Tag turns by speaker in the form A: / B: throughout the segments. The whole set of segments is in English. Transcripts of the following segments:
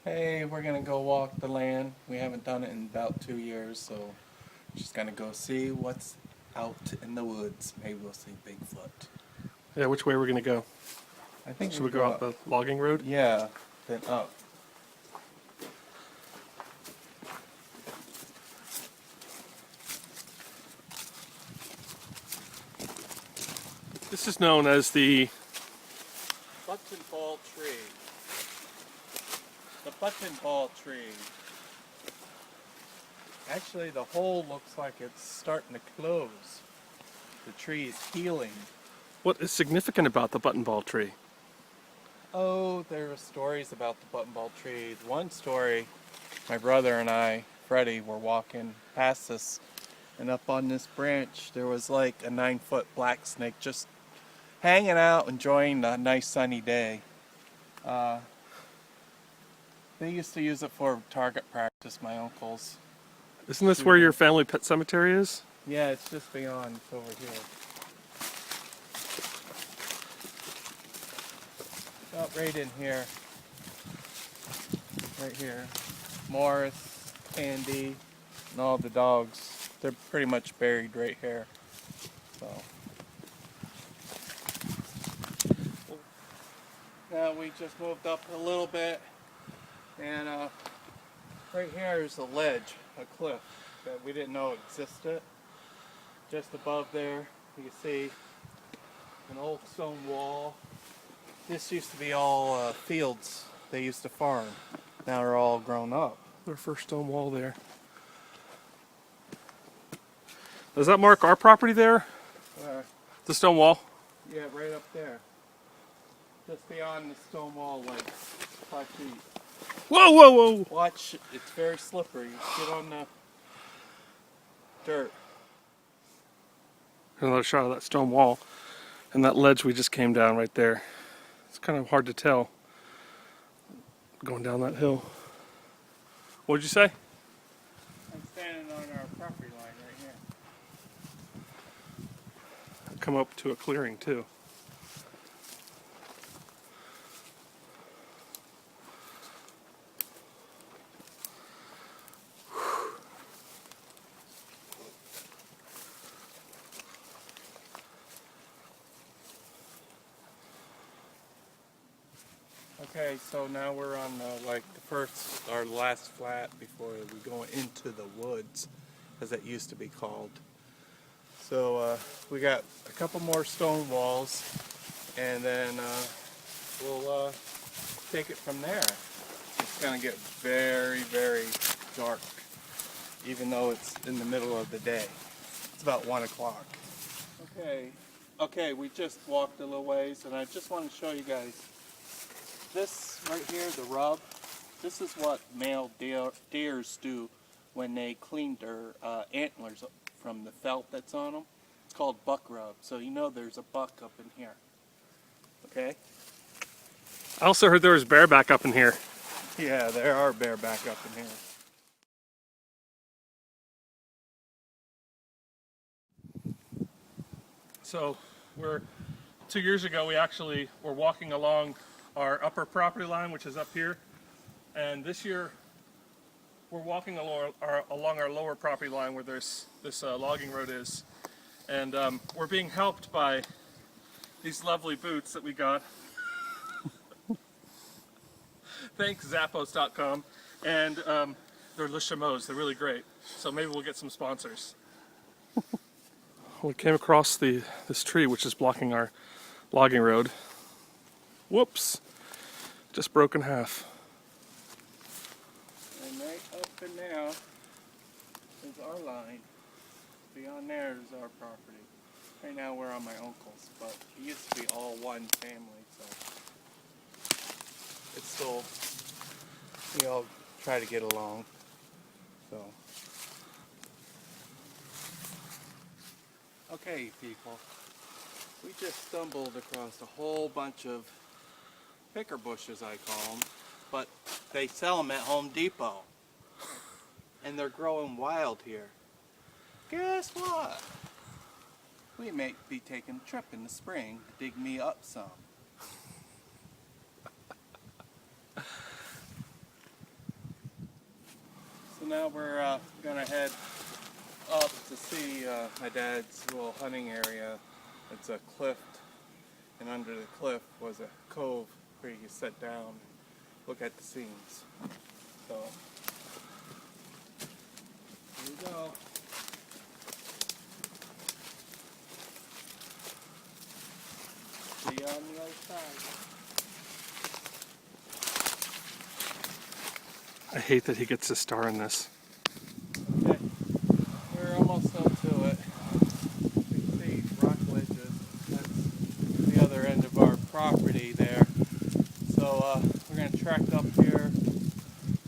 A: Hey, we're gonna go walk the land. We haven't done it in about 2 years, so just gonna go see what's out in the woods. Maybe we'll see Bigfoot.
B: Yeah, which way we're gonna go?
A: I think
B: Should
A: we
B: we go
A: go
B: out
A: up.
B: the logging road?
A: Yeah, then up.
B: This is known as the
A: Buttonball tree. The buttonball tree. Actually, the hole looks like it's starting to close. The tree is healing.
B: what is significant about the buttonball tree?
A: Oh, there are stories about the buttonball tree. One story, my brother and I, Freddie, were walking past this, and up on this branch there was like a 9-foot black snake just hanging out, enjoying a nice sunny day. They used to use it for target practice, my uncles.
B: Isn't this where your family pet cemetery is?
A: Yeah, it's just beyond, it's over here. Oh, right in here. Right here. Morris, Andy, and all the dogs. They're pretty much buried right here. So. Now we just moved up a little bit, and right here is a ledge, a cliff that we didn't know existed. Just above there, you can see an old stone wall. This used to be all fields they used to farm. Now they're all grown up.
B: Our first stone wall there. Does that mark our property there? The stone wall?
A: Yeah, right up there. Just beyond the stone wall, like 5 feet.
B: Whoa, whoa, whoa!
A: Watch, it's very slippery. Get on the dirt.
B: Another shot of that stone wall. And that ledge we just came down right there. It's kind of hard to tell going down that hill. What'd you say?
A: I'm standing on our property line right here.
B: Come up to a clearing too.
A: Okay, so now we're on like the first, our last flat before we go into the woods, as it used to be called. So we got a couple more stone walls, and then we'll take it from there. It's gonna get very, very dark, even though it's in the middle of the day. It's about 1 o'clock. Okay, we just walked a little ways, and I just want to show you guys this right here, the rub. This is what male deers do when they clean their antlers from the felt that's on them. It's called buck rub. So you know there's a buck up in here. Okay?
B: I also heard there was bareback up in here.
A: Yeah, there are bareback up in here.
B: So we're 2 years ago we actually were walking along our upper property line, which is up here, and this year we're walking along our lower property line where this logging road is, and we're being helped by these lovely boots that we got. Thanks Zappos.com, and they're Le Chameaux. They're really great, so maybe we'll get some sponsors. We came across this tree which is blocking our logging road. Whoops! Just broke in half.
A: And right up and now is our line. Beyond there is our property. Right now we're on my uncle's, but it used to be all one family, so it's still, we all try to get along. So, okay, people, we just stumbled across a whole bunch of picker bushes, I call them, but they sell them at Home Depot, and they're growing wild here. Guess what? We may be taking a trip in the spring to dig me up some. So now we're gonna head up to see my dad's little hunting area. It's a cliff, and under the cliff was a cove where you could sit down and look at the scenes. So here we go. See you on the other side.
B: I hate that he gets a star in this.
A: Okay, we're almost up to it. You can see rock ledges. That's the other end of our property there. So we're going to trek up here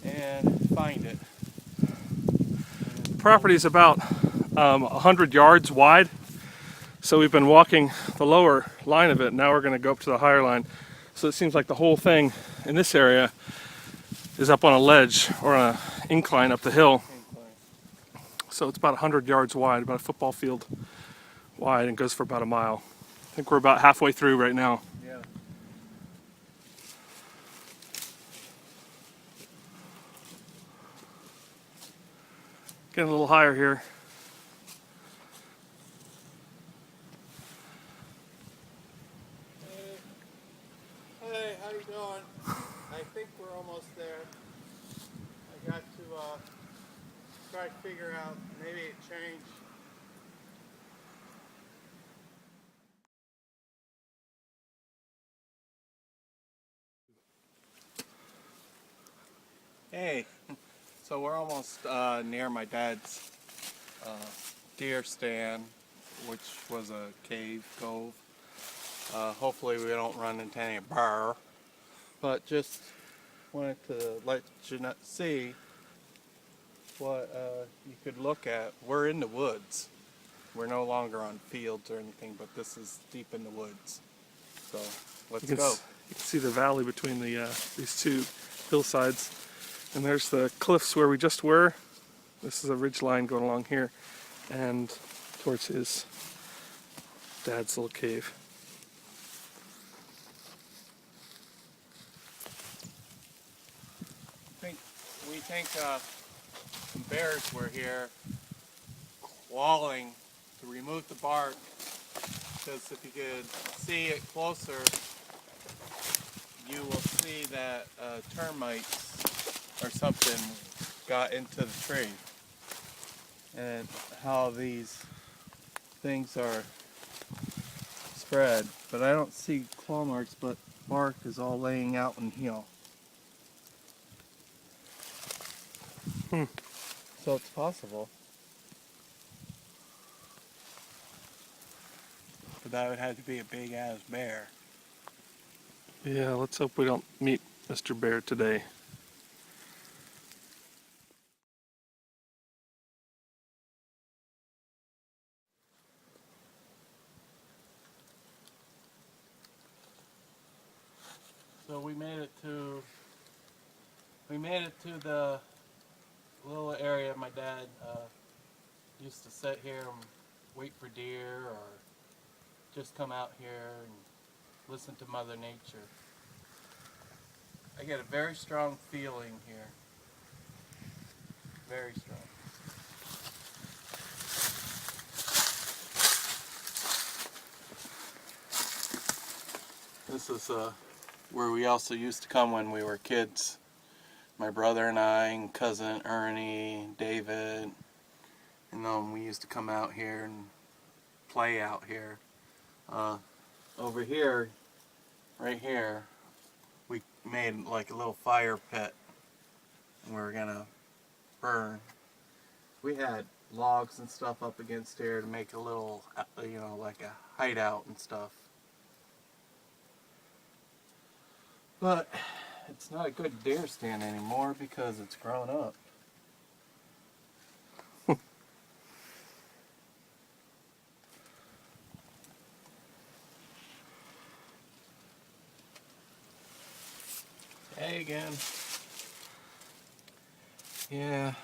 A: and find it.
B: The property is about 100 yards wide. So we've been walking the lower line of it. Now we're going to go up to the higher line. So it seems like the whole thing in this area is up on a ledge or an incline up the hill. So it's about 100 yards wide, about a football field wide, and goes for about a mile. I think we're about halfway through right now.
A: Yeah.
B: Getting a little higher here.
A: Hey, how you doing? I think we're almost there. I got to try to figure out, maybe it changed. Hey, so we're almost near my dad's deer stand, which was a cave cove. Hopefully we don't run into any bear, but just wanted to let you see what you could look at. We're in the woods. We're no longer on fields or anything, but this is deep in the woods. So let's go.
B: You can see the valley between the these two hillsides, and there's the cliffs where we just were. This is a ridge line going along here, and towards his dad's little cave.
A: We think some bears were here clawing to remove the bark, because if you could see it closer, you will see that termites or something got into the tree, and how these things are spread. But I don't see claw marks, but bark is all laying out in here. So it's possible. But that would have to be a big ass bear.
B: Yeah, let's hope we don't meet Mr. Bear today.
A: So we made it to the little area my dad used to sit here and wait for deer, or just come out here and listen to Mother Nature. I get a very strong feeling here. Very strong. This is where we also used to come when we were kids. My brother and I, and cousin Ernie, David, and we used to come out here and play out here. Over here, right here, we made like a little fire pit and we were gonna burn. We had logs and stuff up against here to make a little, you know, like a hideout and stuff. But it's not a good deer stand anymore because it's grown up. Hey again. Yeah,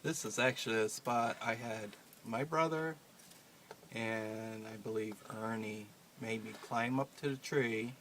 A: this is actually a spot I had my brother and I believe Ernie made me climb up to the tree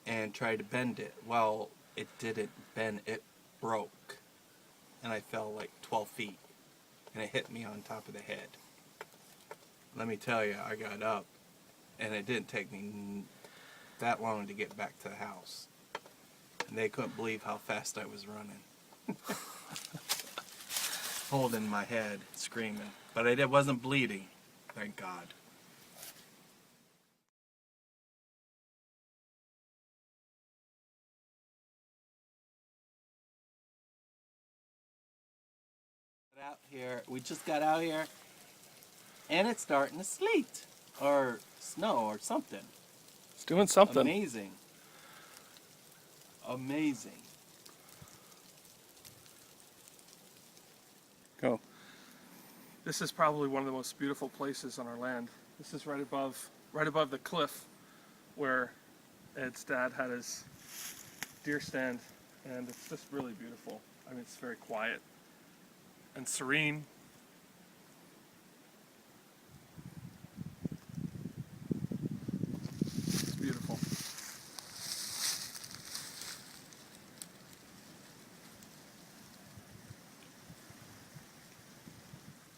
A: and try to bend it. Well, it didn't bend, it broke. and I fell like 12 feet, and it hit me on top of the head. Let me tell you, I got up, and it didn't take me that long to get back to the house. And they couldn't believe how fast I was running. Holding my head, screaming. But I wasn't bleeding, thank God. Out here, we just got out here, and it's starting to sleet, or snow, or something.
B: It's doing something.
A: Amazing. Amazing.
B: Go. This is probably one of the most beautiful places on our land. This is right above the cliff where Ed's dad had his deer stand, and it's just really beautiful. I mean, it's very quiet and serene. It's beautiful.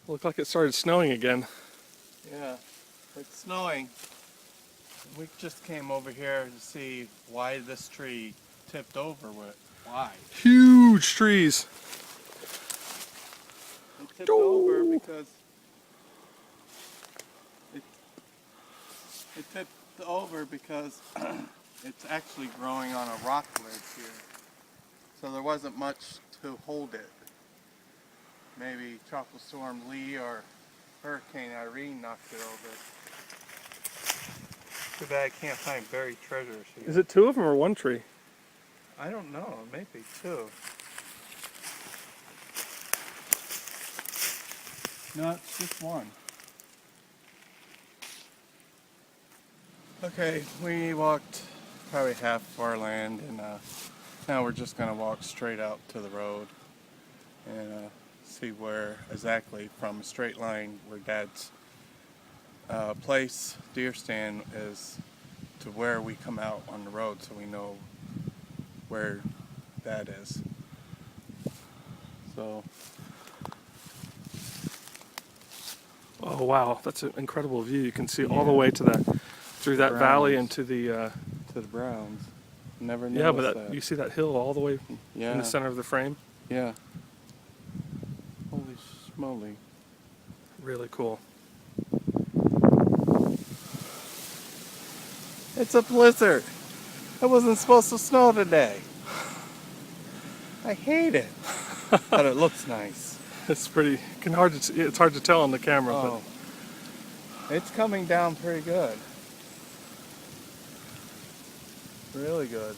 B: Looked like it started snowing again.
A: Yeah, it's snowing. We just came over here to see why this tree tipped over. Why?
B: Huge trees.
A: It tipped over because it tipped over because it's actually growing on a rock ledge here. So there wasn't much to hold it. Maybe Tropical Storm Lee or Hurricane Irene knocked it over. Too bad I can't find buried treasures here.
B: Is it two of them or one tree?
A: I don't know, maybe two. No, it's just one. Okay, we walked probably half of our land, and now we're just gonna walk straight out to the road and see where exactly from a straight line where Dad's place, deer stand, is to where we come out on the road, so we know where that is. So.
B: Oh wow, that's an incredible view. You can see all the way to through that valley and to the
A: to the Browns. Never noticed
B: yeah, but
A: that.
B: you see that hill all the way in the center of the frame.
A: Yeah. Holy schmoly.
B: Really cool.
A: It's a blizzard. It wasn't supposed to snow today. I hate it. But it looks nice.
B: It's pretty. It's hard to tell on the camera,
A: Oh. It's coming down pretty good. Really good.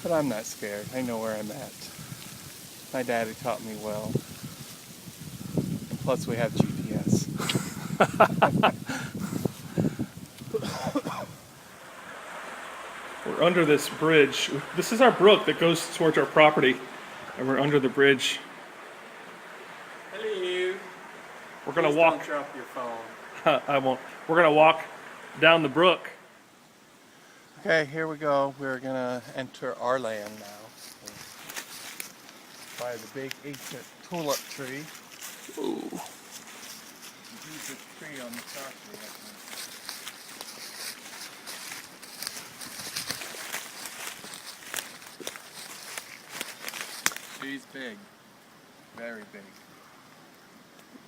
A: But I'm not scared. I know where I'm at. My daddy taught me well. And plus we have GPS.
B: We're under this bridge. This is our brook that goes towards our property, and we're under the bridge.
A: Hello.
B: We're gonna
A: Please
B: walk.
A: Don't drop your phone.
B: I won't. We're gonna walk down the brook.
A: Okay, here we go. We're gonna enter our land now. By the big ancient tulip tree.
B: Ooh.
A: There's a tree on the property, I think. She's big. Very big.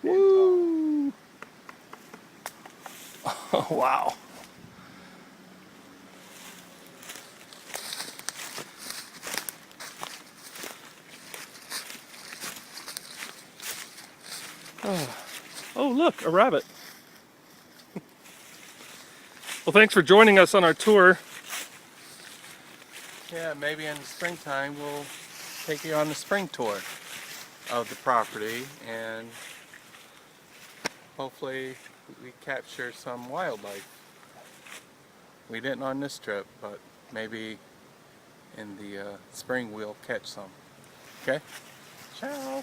B: Woo! Oh, wow. Oh, look, a rabbit. Well, thanks for joining us on our tour.
A: Yeah, maybe in the springtime we'll take you on the spring tour of the property, and hopefully we capture some wildlife. We didn't on this trip, but maybe in the spring we'll catch some. Okay? Ciao!